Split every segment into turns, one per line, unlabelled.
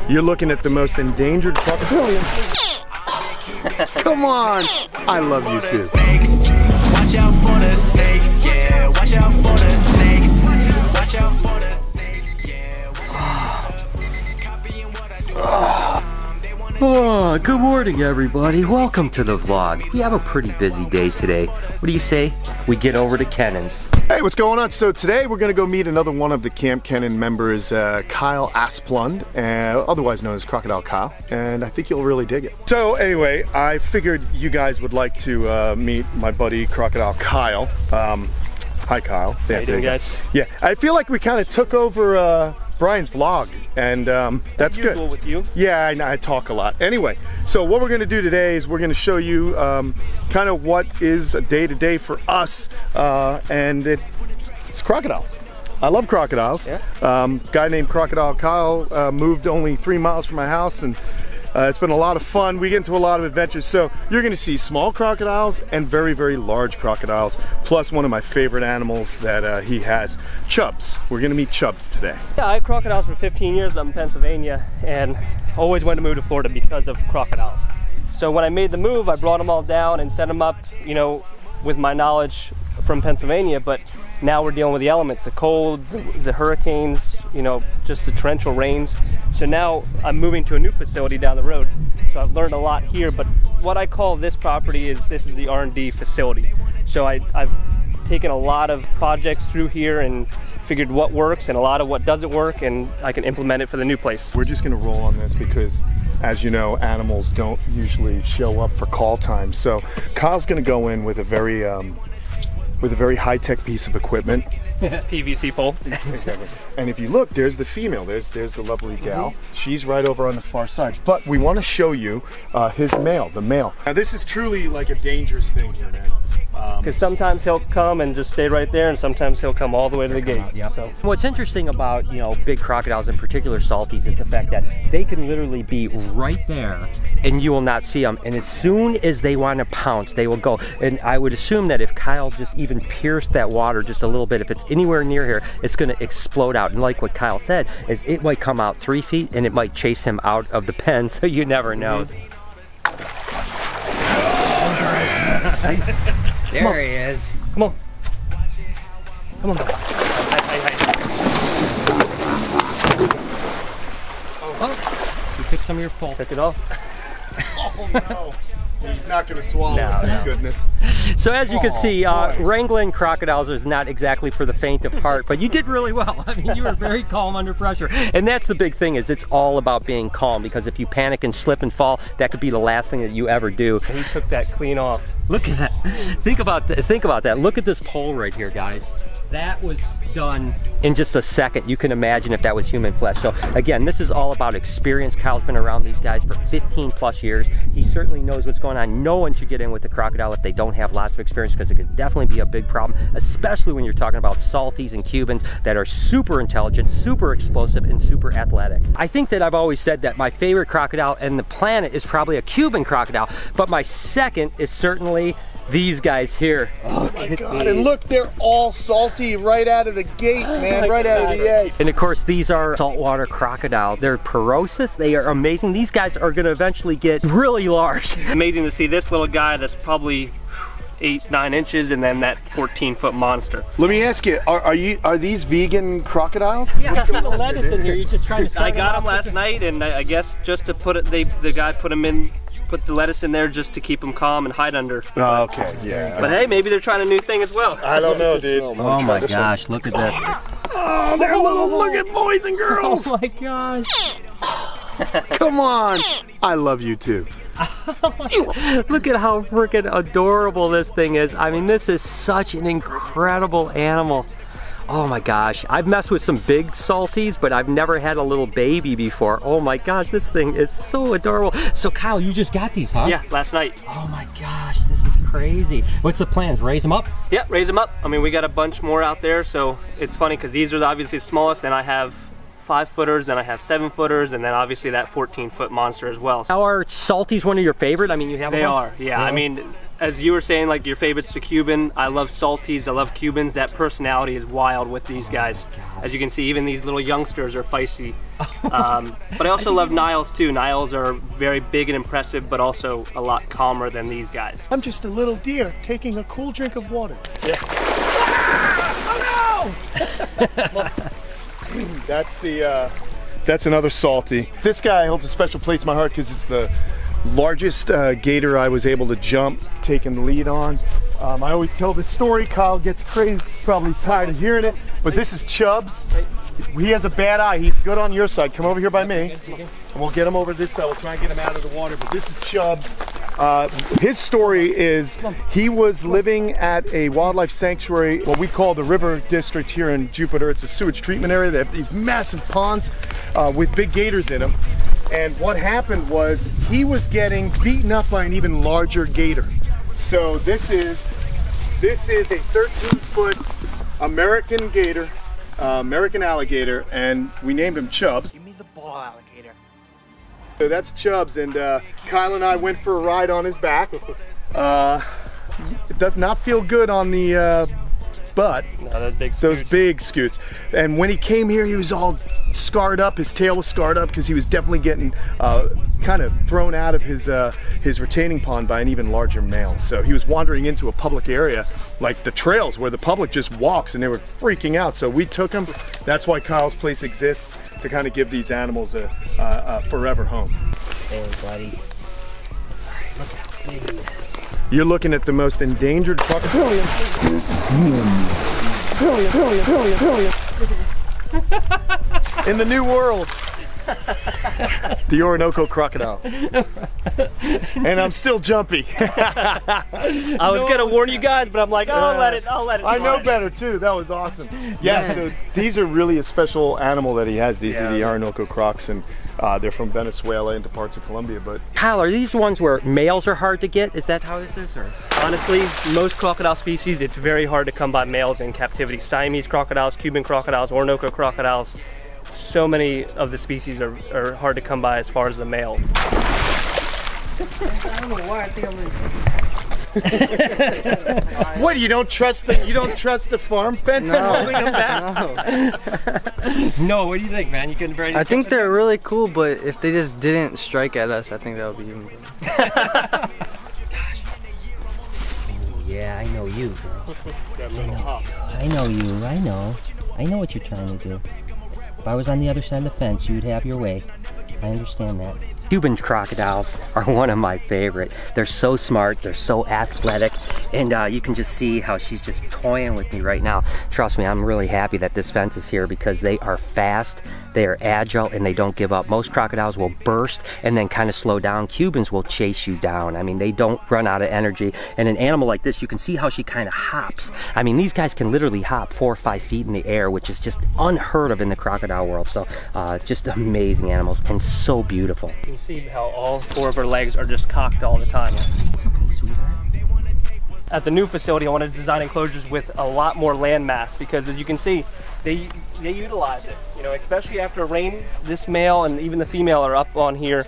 You're looking at the most endangered crocodile. Come on! I love you too.
Watch out for the snakes, yeah. Watch out for the snakes. Watch out for the snakes, yeah.
Oh, good morning, everybody. Welcome to the vlog. We have a pretty busy day today. What do you say we get over to Kenan's?
Hey, what's going on? So today we're going to go meet another one of the Camp Kenan members, Kyle Asplund, otherwise known as Crocodile Kyle, and I think you'll really dig it. So anyway, I figured you guys would like to meet my buddy Crocodile Kyle. Hi, Kyle.
How you doing, guys?
Yeah, I feel like we kind of took over Brian's vlog, and that's good.
With you.
Yeah, I talk a lot. Anyway, so what we're going to do today is we're going to show you kind of what is a day-to-day for us, and it's crocodiles. I love crocodiles.
Yeah.
Guy named Crocodile Kyle moved only 3 miles from my house, and it's been a lot of fun. We get into a lot of adventures, so you're going to see small crocodiles and very, very large crocodiles, plus one of my favorite animals that he has, chubs. We're going to meet chubs today.
Yeah, I had crocodiles for 15 years up in Pennsylvania, and always wanted to move to Florida because of crocodiles. So when I made the move, I brought them all down and set them up, you know, with my knowledge from Pennsylvania, but now we're dealing with the elements, the cold, the hurricanes, you know, just the torrential rains. So now I'm moving to a new facility down the road. So I've learned a lot here, but what I call this property is, this is the R&D facility. So I've taken a lot of projects through here and figured what works and a lot of what doesn't work, and I can implement it for the new place.
We're just gonna roll on this because, as you know, animals don't usually show up for call time. So Kyle's gonna go in with a very high-tech piece of equipment.
PVC pole.
And if you look, there's the female, there's the lovely gal. She's right over on the far side. But we want to show you his male, the male. Now this is truly like a dangerous thing here, man.
Because sometimes he'll come and just stay right there, and sometimes he'll come all the way to the gate. So.
What's interesting about, you know, big crocodiles, in particular salties, is the fact that they can literally be right there and you will not see them. And as soon as they want to pounce, they will go. And I would assume that if Kyle just even pierced that water just a little bit, if it's anywhere near here, it's going to explode out. And like what Kyle said, is it might come out 3 feet and it might chase him out of the pen, so you never know.
There he is.
Come on. Come on.
Oh, you took some of your pole.
Took it off.
Oh no. He's not going to swallow it, thank goodness.
So as you can see, wrangling crocodiles is not exactly for the faint of heart, but you did really well. I mean, you were very calm under pressure. And that's the big thing, is it's all about being calm, because if you panic and slip and fall, that could be the last thing that you ever do.
He took that clean off.
Look at that. Think about that. Look at this pole right here, guys. That was done in just a second. You can imagine if that was human flesh. So again, this is all about experience. Kyle's been around these guys for 15 plus years. He certainly knows what's going on. No one should get in with the crocodile if they don't have lots of experience, because it could definitely be a big problem, especially when you're talking about salties and Cubans that are super intelligent, super explosive, and super athletic. I think that I've always said that my favorite crocodile on the planet is probably a Cuban crocodile, but my second is certainly these guys here.
Oh my God, and look, they're all salty right out of the gate, man, right out of the egg.
And of course, these are saltwater crocodiles. They're ferocious, they are amazing. These guys are gonna eventually get really large.
Amazing to see this little guy that's probably 8-9 inches, and then that 14-foot monster.
Let me ask you, are these vegan crocodiles?
Yeah, I see the lettuce in here. You're just trying to
I got them last night, and I guess just to put it, the guy put them in, put the lettuce in there just to keep them calm and hide under.
Oh, okay, yeah.
But hey, maybe they're trying a new thing as well.
I don't know, dude.
Oh my gosh, look at this.
Oh, they're little, look at boys and girls.
Oh my gosh.
Come on. I love you too.
Look at how freaking adorable this thing is. I mean, this is such an incredible animal. Oh my gosh, I've messed with some big salties, but I've never had a little baby before. Oh my gosh, this thing is so adorable. So Kyle, you just got these, huh?
Yeah, last night.
Oh my gosh, this is crazy. What's the plans? Raise them up?
Yeah, raise them up. I mean, we got a bunch more out there, so it's funny because these are obviously the smallest, and I have 5-footers, then I have 7-footers, and then obviously that 14-foot monster as well.
Now, are salties one of your favorite? I mean, you have
They
a bunch?
are, yeah. I mean, as you were saying, like your favorite's the Cuban. I love salties, I love Cubans. That personality is wild with these guys. As you can see, even these little youngsters are feisty. But I also love Niles too. Niles are very big and impressive, but also a lot calmer than these guys.
I'm just a little deer taking a cool drink of water.
Yeah.
Oh no! That's another salty. This guy holds a special place in my heart because it's the largest gator I was able to jump, taking the lead on. I always tell this story. Kyle gets crazy, probably tired of hearing it, but this is Chubbs. He has a bad eye. He's good on your side. Come over here by me, and we'll get him over this side. We'll try and get him out of the water, but this is Chubbs. His story is he was living at a wildlife sanctuary, what we call the River District here in Jupiter. It's a sewage treatment area. They have these massive ponds with big gators in them. And what happened was he was getting beaten up by an even larger gator. So this is a 13-foot American gator, American alligator, and we named him Chubbs.
Give me the ball, alligator.
So that's Chubbs, and Kyle and I went for a ride on his back. It does not feel good on the butt.
No, those big scoots.
Those big scoots. And when he came here, he was all scarred up. His tail was scarred up because he was definitely getting kind of thrown out of his retaining pond by an even larger male. So he was wandering into a public area, like the trails where the public just walks, and they were freaking out. So we took him. That's why Kyle's place exists, to kind of give these animals a forever home.
Hey, buddy. Sorry, look how big he is.
You're looking at the most endangered crocodile in the new world. The Orinoco crocodile. And I'm still jumpy.
I was gonna warn you guys, but I'm like, I'll let it.
I know better too. That was awesome. Yeah, so these are really a special animal that he has. These are the Orinoco crocs, and they're from Venezuela into parts of Colombia. But
Kyle, are these ones where males are hard to get? Is that how this is? Or?
Honestly, most crocodile species, it's very hard to come by males in captivity. Siamese crocodiles, Cuban crocodiles, Orinoco crocodiles. So many of the species are hard to come by as far as the male.
I don't know why I think I'm
what, you don't trust the farm fence and holding them back?
No, what do you think, man? You couldn't
I think they're really cool, but if they just didn't strike at us, I think that would be even better.
Yeah, I know you, bro.
That little hop.
I know you, I know. I know what you're trying to do. If I was on the other side of the fence, you'd have your way. I understand that.
Cuban crocodiles are one of my favorite. They're so smart, they're so athletic, and you can just see how she's just toying with me right now. Trust me, I'm really happy that this fence is here because they are fast, they are agile, and they don't give up. Most crocodiles will burst and then kind of slow down. Cubans will chase you down. I mean, they don't run out of energy. And an animal like this, you can see how she kind of hops. I mean, these guys can literally hop 4 or 5 feet in the air, which is just unheard of in the crocodile world. So just amazing animals and so beautiful.
You can see how all 4 of her legs are just cocked all the time.
It's okay, sweetheart.
At the new facility, I wanted to design enclosures with a lot more land mass because, as you can see, they utilize it. You know, especially after rain, this male and even the female are up on here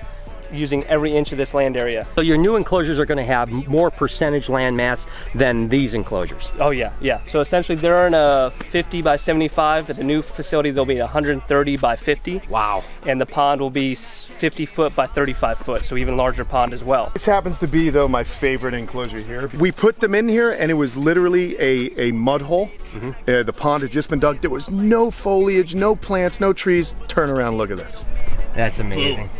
using every inch of this land area.
So your new enclosures are going to have more percentage land mass than these enclosures.
Oh yeah, yeah. So essentially they're in a 50 by 75. At the new facility they'll be 130 by 50.
Wow. And
the pond will be 50 foot by 35 foot, so even larger pond as well.
This happens to be, though, my favorite enclosure here. We put them in here and it was literally a mud hole. The pond had just been dug. There was no foliage, no plants, no trees. Turn around, look at this.
That's amazing.
Boom.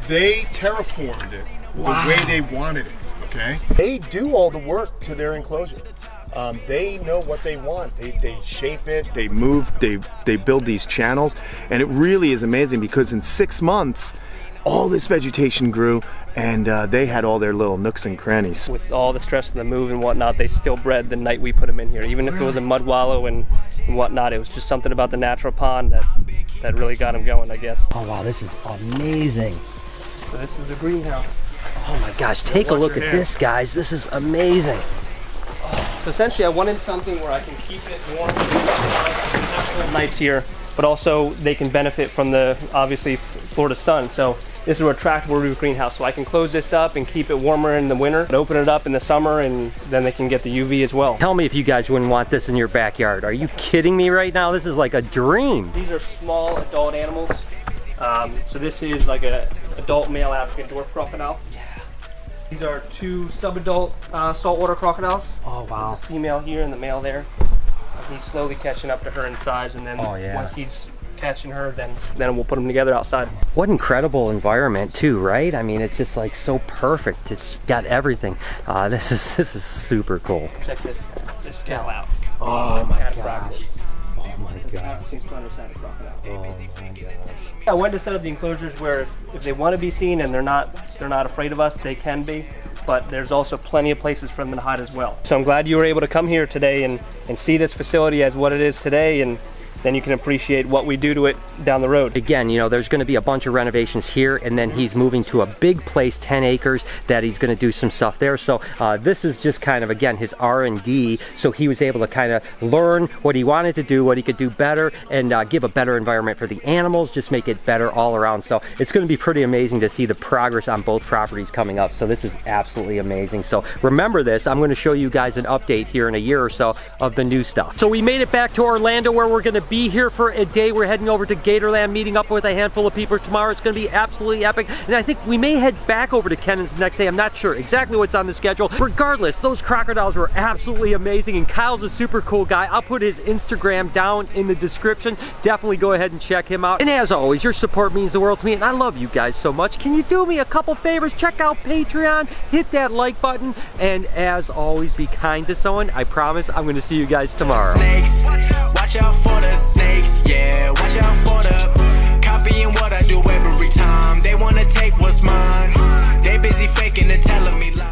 They terraformed it the way they wanted it, okay? They do all the work to their enclosure. They know what they want. They shape it, they move, they build these channels, and it really is amazing because in 6 months, all this vegetation grew, and they had all their little nooks and crannies.
With all the stress of the move and whatnot, they still bred the night we put them in here. Even if it was a mud wallow and whatnot, it was just something about the natural pond that really got them going, I guess.
Oh wow, this is amazing.
So this is the greenhouse.
Oh my gosh, take a look at this, guys. This is amazing.
So essentially I wanted something where I can keep it warm, nice here, but also they can benefit from the, obviously, Florida sun. So This is a retractable roof greenhouse, so I can close this up and keep it warmer in the winter, and open it up in the summer, and then they can get the UV as well.
Tell me if you guys wouldn't want this in your backyard. Are you kidding me right now? This is like a dream.
These are small adult animals. So this is like an adult male African dwarf crocodile. These are 2 subadult saltwater crocodiles.
Oh wow.
There's a female here and the male there. He's slowly catching up to her in size, and then once he's catching her, then we'll put them together outside.
What incredible environment too, right? I mean, it's just like so perfect. It's got everything. This is super cool.
Check this gal out.
Oh my gosh. Oh my gosh.
African slender-sided crocodile.
Oh my gosh.
I wanted to set up the enclosures where if they want to be seen and they're not afraid of us, they can be. But there's also plenty of places for them to hide as well. So I'm glad you were able to come here today and see this facility as what it is today, and then you can appreciate what we do to it down the road.
Again, you know, there's going to be a bunch of renovations here, and then he's moving to a big place, 10 acres, that he's going to do some stuff there. So this is just kind of, again, his R&D. So he was able to kind of learn what he wanted to do, what he could do better, and give a better environment for the animals, just make it better all around. So it's going to be pretty amazing to see the progress on both properties coming up. So this is absolutely amazing. So remember this, I'm going to show you guys an update here in a year or so of the new stuff. So we made it back to Orlando, where we're going to be here for a day. We're heading over to Gatorland, meeting up with a handful of people tomorrow. It's going to be absolutely epic, and I think we may head back over to Kenan's the next day. I'm not sure exactly what's on the schedule. Regardless, those crocodiles were absolutely amazing, and Kyle's a super cool guy. I'll put his Instagram down in the description. Definitely go ahead and check him out. And as always, your support means the world to me, and I love you guys so much. Can you do me a couple favors? Check out Patreon, hit that like button, and as always, be kind to someone. I promise I'm going to see you guys tomorrow.
Snakes, watch out for the snakes, yeah, watch out for the copying what I do every time. They wanna take what's mine, they busy faking and telling me lies.